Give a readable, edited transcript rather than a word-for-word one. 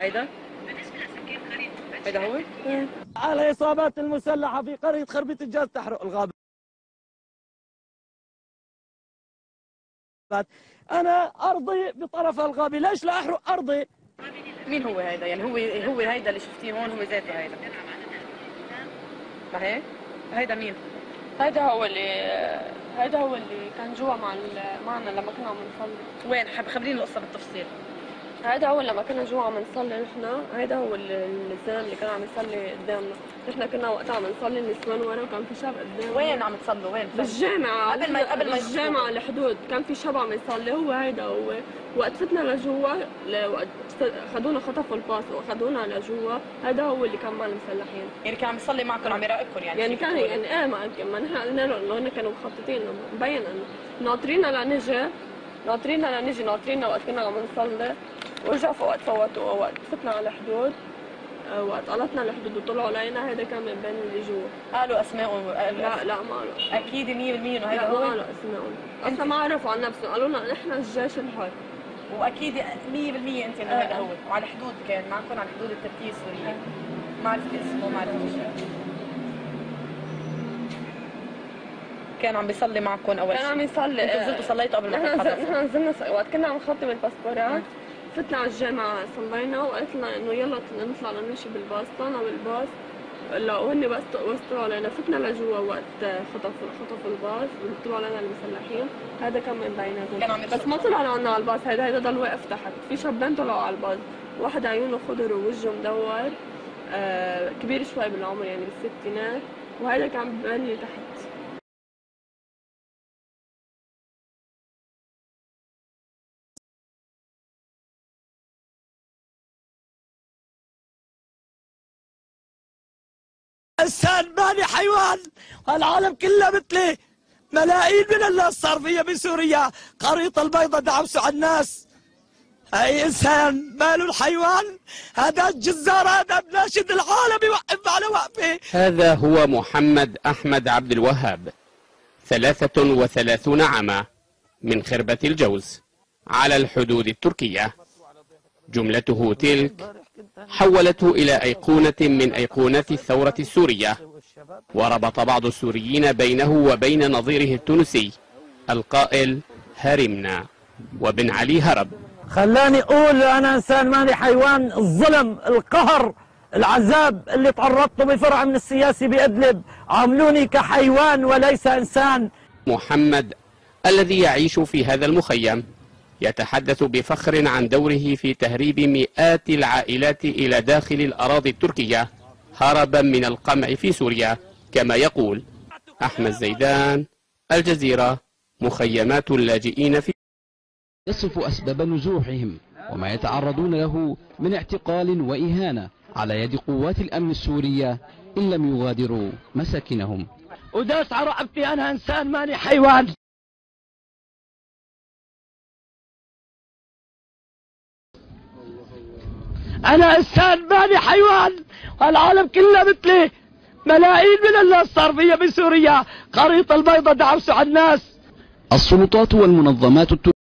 هيدا هو على إصابات المسلحة في قرية خربيط الجاز تحرق الغابات. أنا أرضي بطرف الغابة، ليش لا أحرق أرضي؟ مين هو هيدا؟ يعني هو هيدا اللي شفتيه هون هو ذاته هيدا، ما هيك؟ هيدا مين؟ هيدا هو اللي كان جوا معنا لما كنا عم نصلي. وين؟ خبريني القصة بالتفصيل. هيدا هو لما كنا جوا عم نصلي نحن، هيدا هو الزلمه اللي كان عم يصلي قدامنا، نحن كنا وقتها عم نصلي النسوان ورا وكان في شاب قدامنا. وين عم تصلوا؟ وين؟ بالجامعة قبل ما بالجامعة على الحدود، كان في شاب عم يصلي، هو هيدا هو. وقت فتنا لجوا، وقت خدونا خطفوا الباص واخذونا لجوا، هيدا هو اللي كان مع المسلحين. يعني كان عم يصلي معكم، عم يراقبكم يعني كان يعني ما نحن قلنا له انه هن كانوا مخططين، مبين انه ناطرينا ناطرينا وقت كنا عم نصلي، ورجع وقت فوتوا وقت فتنا على الحدود، وقت قلطنا الحدود وطلعوا علينا. هيدا كان من بين اللي جوا. قالوا اسمائهم؟ لا ما قالوا. اكيد 100% انه هيدا لا هو. ما قالوا اسمائهم، اصلا ما عرفوا عن نفسهم، قالوا لنا نحن الجيش الحر. واكيد 100% انت انه هيدا هو. وعلى الحدود كان معكم، على الحدود التركيه السوريه. ما عرفت اسمه، ما عرفت شيء. كان عم بيصلي معكم اول شيء؟ كان عم يصلي. انتوا نزلتوا صليتوا قبل ما تتحركوا؟ نحن نزلنا وقت كنا عم نخطم الباسبورات، فتنا على الجامعة صلينا وقالت لنا انه يلا نطلع نمشي بالباص. طلعنا بالباص وهن بس وصلوا علينا، فتنا لجوا وقت خطفوا الباص وطلعوا علينا المسلحين. هذا كان من بيناتهم، بس ما طلعوا عنا على الباص. هيدا ضل واقف تحت. في شابين طلعوا على الباص، واحد عيونه خضر ووجهه مدور، كبير شوي بالعمر يعني بالستينات، وهيدا كان ببالي تحت. إنسان ماني حيوان، والعالم كله مثلي. ملايين من الناس صار فيها بسوريا، خريطة البيضاء دعبسوا على الناس. أي إنسان ماله الحيوان؟ هذا الجزار، هذا بناشد العالم يوقف على وقفه. هذا هو محمد أحمد عبد الوهاب، 33 عاما، من خربة الجوز على الحدود التركية. جملته تلك حولته إلى أيقونة من أيقونات الثورة السورية، وربط بعض السوريين بينه وبين نظيره التونسي القائل هرمنا وبن علي هرب. خلاني أقول أنا إنسان ماني حيوان. الظلم، القهر، العذاب اللي تعرضته بفرع من السياسي بإدلب عاملوني كحيوان وليس إنسان. محمد الذي يعيش في هذا المخيم يتحدث بفخر عن دوره في تهريب مئات العائلات إلى داخل الأراضي التركية هربا من القمع في سوريا، كما يقول أحمد زيدان، الجزيرة، مخيمات اللاجئين في. يصف أسباب نزوحهم وما يتعرضون له من اعتقال وإهانة على يد قوات الأمن السورية إن لم يغادروا مساكنهم. وداس على رقبتي، أنا إنسان ماني حيوان. أنا إنسان ماني حيوان، والعالم كله مثلي. ملايين من الناس صار فيها بسوريا، خريطة البيضاء دعبسوا على الناس. السلطات والمنظمات